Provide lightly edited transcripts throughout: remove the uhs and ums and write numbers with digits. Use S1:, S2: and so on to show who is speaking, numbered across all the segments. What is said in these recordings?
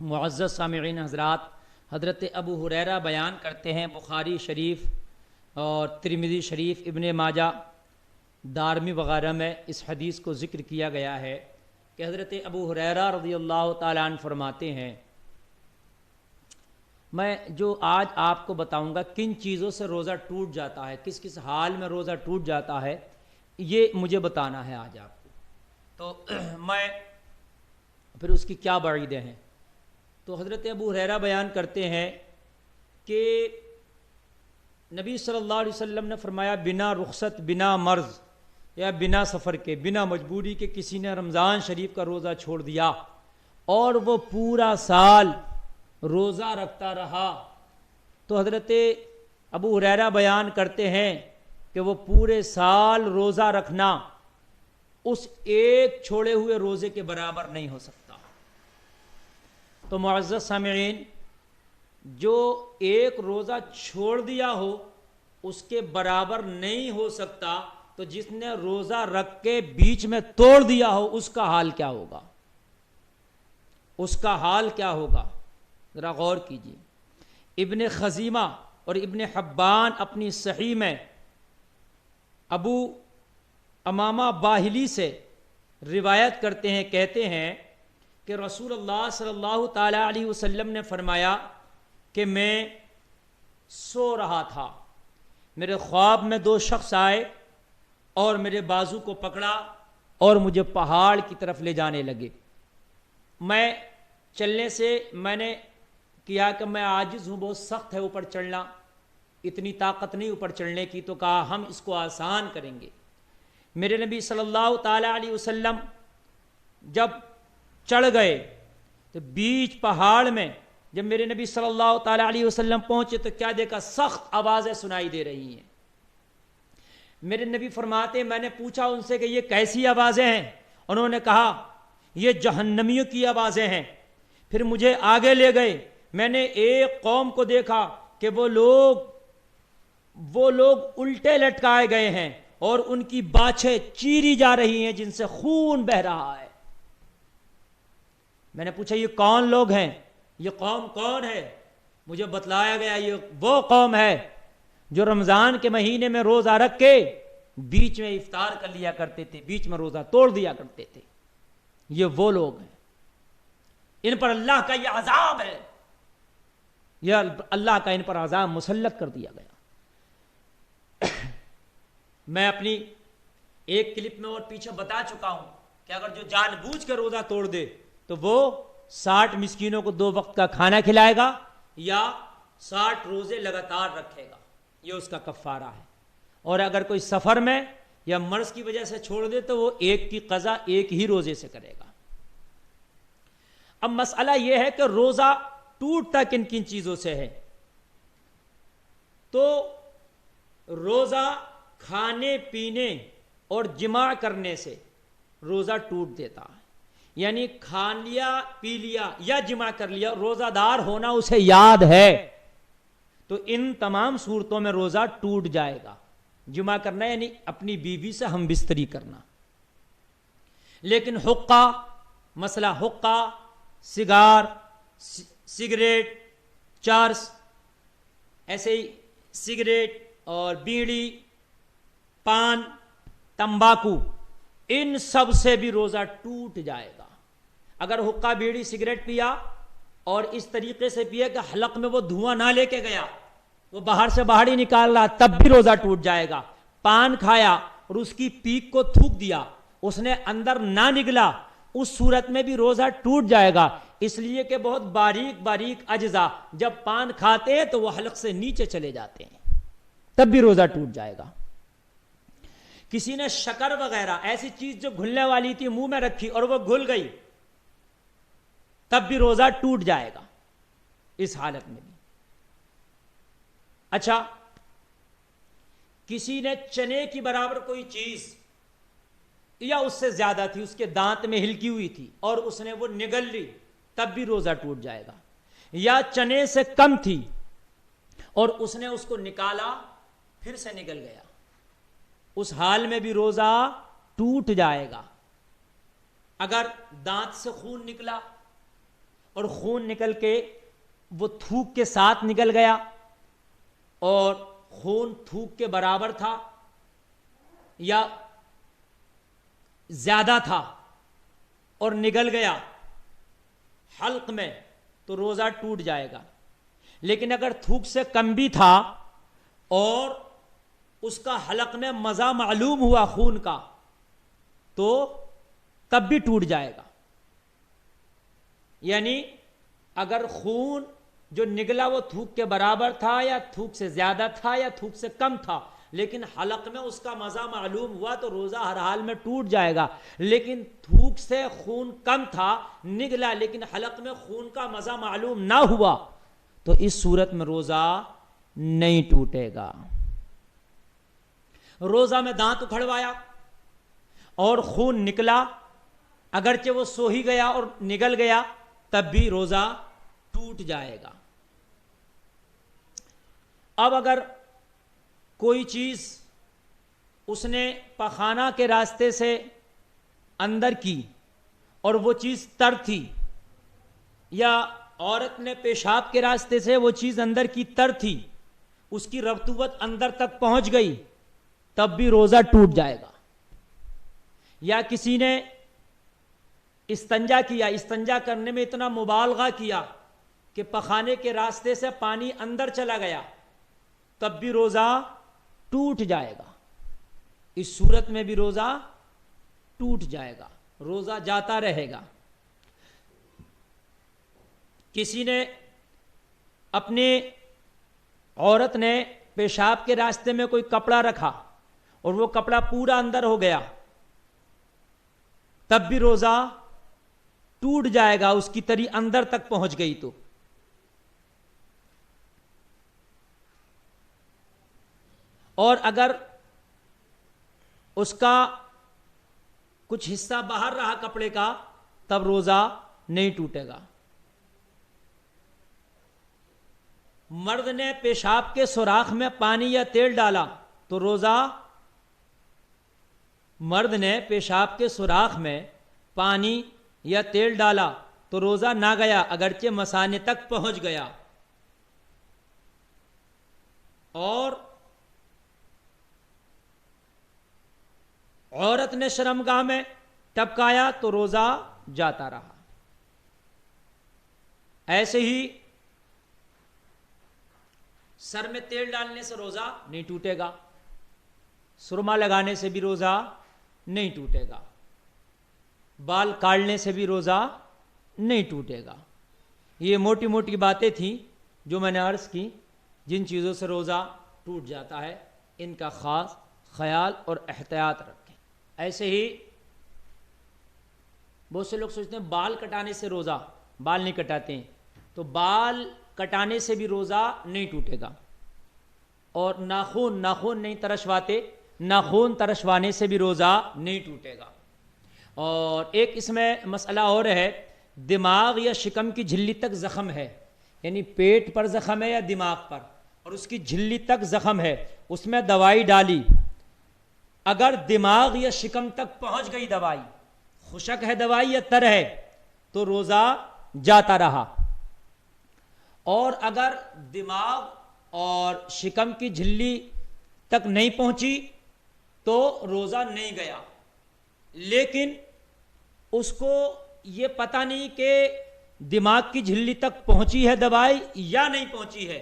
S1: معزز سامعین حضرات، حضرت ابو ہریرہ بیان کرتے ہیں، بخاری شریف اور ترمذی شریف، ابن ماجہ، دارمی وغیرہ میں اس حدیث کو ذکر کیا گیا ہے کہ حضرت ابو ہریرہ رضی اللہ تعالیٰ عنہ فرماتے ہیں، میں جو آج آپ کو بتاؤں گا کن چیزوں سے روزہ ٹوٹ جاتا ہے، کس کس حال میں روزہ ٹوٹ جاتا ہے، یہ مجھے بتانا ہے آج آپ کو. تو میں پھر اس کی کیا بعیدیں ہیں. تو حضرت ابو ہریرہ بیان کرتے ہیں کہ نبی صلی اللہ علیہ وسلم نے فرمایا، بنا رخصت، بنا مرض یا بنا سفر کے، بنا مجبوری کے کسی نے رمضان شریف کا روزہ چھوڑ دیا اور وہ پورا سال روزہ رکھتا رہا، تو حضرت ابو ہریرہ بیان کرتے ہیں کہ وہ پورے سال روزہ رکھنا اس ایک چھوڑے ہوئے روزے کے برابر نہیں ہو سکتا. تو معزز سامعین، جو ایک روزہ چھوڑ دیا ہو اس کے برابر نہیں ہو سکتا، تو جس نے روزہ رکھ کے بیچ میں توڑ دیا ہو اس کا حال کیا ہوگا، اس کا حال کیا ہوگا، ذرا غور کیجیے. ابن خزیمہ اور ابن حبان اپنی صحیح میں ابو امامہ باہلی سے روایت کرتے ہیں، کہتے ہیں کہ رسول اللہ صلی اللہ تعالی علیہ وسلم نے فرمایا کہ میں سو رہا تھا، میرے خواب میں دو شخص آئے اور میرے بازو کو پکڑا اور مجھے پہاڑ کی طرف لے جانے لگے. میں چلنے سے میں نے کیا کہ میں عاجز ہوں، بہت سخت ہے اوپر چڑھنا، اتنی طاقت نہیں اوپر چڑھنے کی. تو کہا ہم اس کو آسان کریں گے. میرے نبی صلی اللہ تعالی علیہ وسلم جب چڑھ گئے تو بیچ پہاڑ میں جب میرے نبی صلی اللہ تعالی علیہ وسلم پہنچے تو کیا دیکھا، سخت آوازیں سنائی دے رہی ہیں. میرے نبی فرماتے، میں نے پوچھا ان سے کہ یہ کیسی آوازیں ہیں؟ انہوں نے کہا یہ جہنمیوں کی آوازیں ہیں. پھر مجھے آگے لے گئے، میں نے ایک قوم کو دیکھا کہ وہ لوگ الٹے لٹکائے گئے ہیں اور ان کی باچھیں چیری جا رہی ہیں جن سے خون بہ رہا ہے. میں نے پوچھا یہ کون لوگ ہیں، یہ قوم کون ہے؟ مجھے بتلایا گیا یہ وہ قوم ہے جو رمضان کے مہینے میں روزہ رکھ کے بیچ میں افطار کر لیا کرتے تھے، بیچ میں روزہ توڑ دیا کرتے تھے. یہ وہ لوگ ہیں، ان پر اللہ کا یہ عذاب ہے، یہ اللہ کا ان پر عذاب مسلط کر دیا گیا. میں اپنی ایک کلپ میں اور پیچھے بتا چکا ہوں کہ اگر جو جان بوجھ کے روزہ توڑ دے تو وہ 60 مسکینوں کو 2 وقت کا کھانا کھلائے گا یا 60 روزے لگاتار رکھے گا، یہ اس کا کفارہ ہے. اور اگر کوئی سفر میں یا مرض کی وجہ سے چھوڑ دے تو وہ ایک کی قضا ایک ہی روزے سے کرے گا. اب مسئلہ یہ ہے کہ روزہ ٹوٹتا کن کن چیزوں سے ہے. تو روزہ کھانے پینے اور جماع کرنے سے روزہ ٹوٹ دیتا ہے، یعنی کھا لیا پی لیا یا جماع کر لیا، روزہ دار ہونا اسے یاد ہے تو ان تمام صورتوں میں روزہ ٹوٹ جائے گا. جماع کرنا یعنی اپنی بیوی سے ہم بستری کرنا. لیکن حقہ، مسئلہ حقہ، سگار، سگریٹ، چرس، ایسے ہی سگریٹ اور بیڑی، پان، تمباکو، ان سب سے بھی روزہ ٹوٹ جائے گا. اگر حقہ، بیڑی، سگریٹ پیا اور اس طریقے سے پیا کہ حلق میں وہ دھواں نہ لے کے گیا، وہ باہر سے باہر ہی نکال رہا، تب بھی روزہ ٹوٹ جائے گا. پان کھایا اور اس کی پیک کو تھوک دیا، اس نے اندر نہ نگلا، اس صورت میں بھی روزہ ٹوٹ جائے گا. اس لیے کہ بہت باریک باریک اجزاء جب پان کھاتے ہیں تو وہ حلق سے نیچے چلے جاتے ہیں، تب بھی روزہ ٹوٹ جائے گا. کسی نے شکر وغیرہ ایسی چیز جو گھلنے والی تھی منہ میں رکھی اور وہ گھل گئی، تب بھی روزہ ٹوٹ جائے گا اس حالت میں بھی. اچھا، کسی نے چنے کی برابر کوئی چیز یا اس سے زیادہ تھی، اس کے دانت میں ہلکی ہوئی تھی اور اس نے وہ نگل لی، تب بھی روزہ ٹوٹ جائے گا. یا چنے سے کم تھی اور اس نے اس کو نکالا پھر سے نگل گیا، اس حال میں بھی روزہ ٹوٹ جائے گا. اگر دانت سے خون نکلا اور خون نکل کے وہ تھوک کے ساتھ نکل گیا اور خون تھوک کے برابر تھا یا زیادہ تھا اور نگل گیا حلق میں تو روزہ ٹوٹ جائے گا. لیکن اگر تھوک سے کم بھی تھا اور اس کا حلق میں مزہ معلوم ہوا خون کا تو تب بھی ٹوٹ جائے گا. یعنی اگر خون جو نگلا وہ تھوک کے برابر تھا یا تھوک سے زیادہ تھا یا تھوک سے کم تھا لیکن حلق میں اس کا مزہ معلوم ہوا تو روزہ ہر حال میں ٹوٹ جائے گا. لیکن تھوک سے خون کم تھا نگلا لیکن حلق میں خون کا مزہ معلوم نہ ہوا تو اس صورت میں روزہ نہیں ٹوٹے گا. روزہ میں دانت اکھڑوایا اور خون نکلا اگرچہ وہ سو ہی گیا اور نگل گیا تب بھی روزہ ٹوٹ جائے گا. اب اگر کوئی چیز اس نے پخانہ کے راستے سے اندر کی اور وہ چیز تر تھی یا عورت نے پیشاب کے راستے سے وہ چیز اندر کی تر تھی اس کی رطوبت اندر تک پہنچ گئی تب بھی روزہ ٹوٹ جائے گا. یا کسی نے استنجا کیا استنجا کرنے میں اتنا مبالغہ کیا کہ پخانے کے راستے سے پانی اندر چلا گیا تب بھی روزہ ٹوٹ جائے گا. اس صورت میں بھی روزہ ٹوٹ جائے گا روزہ جاتا رہے گا. کسی نے اپنی عورت نے پیشاب کے راستے میں کوئی کپڑا رکھا اور وہ کپڑا پورا اندر ہو گیا تب بھی روزہ ٹوٹ جائے گا اس کی تری اندر تک پہنچ گئی تو. اور اگر اس کا کچھ حصہ باہر رہا کپڑے کا تب روزہ نہیں ٹوٹے گا. مرد نے پیشاب کے سوراخ میں پانی یا تیل ڈالا تو روزہ مرد نے پیشاب کے سوراخ میں پانی یا تیل ڈالا تو روزہ نہ گیا اگرچہ مثانے تک پہنچ گیا. اور عورت نے شرمگاہ میں ٹپکایا تو روزہ جاتا رہا. ایسے ہی سر میں تیل ڈالنے سے روزہ نہیں ٹوٹے گا سرما لگانے سے بھی روزہ نہیں ٹوٹے گا بال کاٹنے سے بھی روزہ نہیں ٹوٹے گا. یہ موٹی موٹی باتیں تھیں جو میں نے عرض کی جن چیزوں سے روزہ ٹوٹ جاتا ہے ان کا خاص خیال اور احتیاط رکھیں. ایسے ہی بہت سے لوگ سوچتے ہیں بال کٹانے سے روزہ بال نہیں کٹاتے ہیں تو بال کٹانے سے بھی روزہ نہیں ٹوٹے گا. اور ناخون نہیں ترشواتے ناخون ترشوانے سے بھی روزہ نہیں ٹوٹے گا. اور ایک اس میں مسئلہ اور ہے دماغ یا شکم کی جھلی تک زخم ہے یعنی پیٹ پر زخم ہے یا دماغ پر اور اس کی جھلی تک زخم ہے اس میں دوائی ڈالی اگر دماغ یا شکم تک پہنچ گئی دوائی خشک ہے دوائی یا تر ہے تو روزہ جاتا رہا. اور اگر دماغ اور شکم کی جھلی تک نہیں پہنچی تو روزہ نہیں گیا. لیکن اس کو یہ پتہ نہیں کہ دماغ کی جھلی تک پہنچی ہے دوائی یا نہیں پہنچی ہے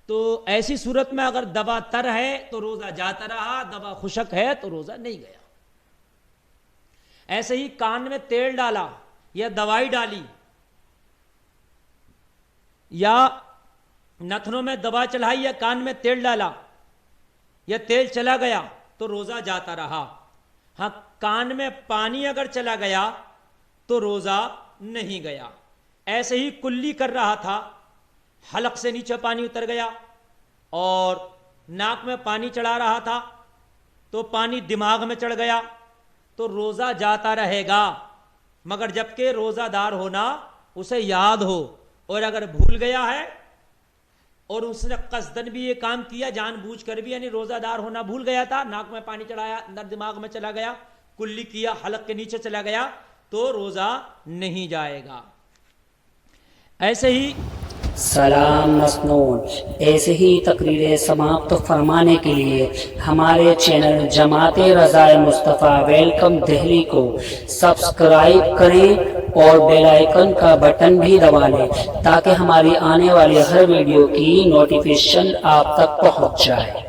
S1: تو ایسی صورت میں اگر دوا تر ہے تو روزہ جاتا رہا دوا خشک ہے تو روزہ نہیں گیا. ایسے ہی کان میں تیل ڈالا یا دوائی ڈالی یا نتنوں میں دوا چڑھائی یا کان میں تیل ڈالا یا تیل چلا گیا تو روزہ جاتا رہا. ہاں کان میں پانی اگر چلا گیا تو روزہ نہیں گیا. ایسے ہی کلی کر رہا تھا حلق سے نیچے پانی اتر گیا اور ناک میں پانی چڑھا رہا تھا تو پانی دماغ میں چڑھ گیا تو روزہ جاتا رہے گا مگر جبکہ روزہ دار ہونا اسے یاد ہو. اور اگر بھول گیا ہے اور اس نے قصدن بھی یہ کام کیا جان بوجھ کر بھی یعنی روزہ دار ہونا بھول گیا تھا ناک میں پانی چڑھایا اندر دماغ میں چلا گیا کلی کیا حلق کے نیچے چلا گیا تو روزہ نہیں جائے گا. ایسے ہی
S2: سلام مسنون، ایسے ہی تقریریں سماعت فرمانے کے لیے ہمارے چینل جماعت رضائے مصطفیٰ ویلکم دہلی کو سبسکرائب کریں اور بیل آئیکن کا بٹن بھی دبا لیں تاکہ ہماری آنے والی ہر ویڈیو کی نوٹیفیکیشن آپ تک پہنچ جائے۔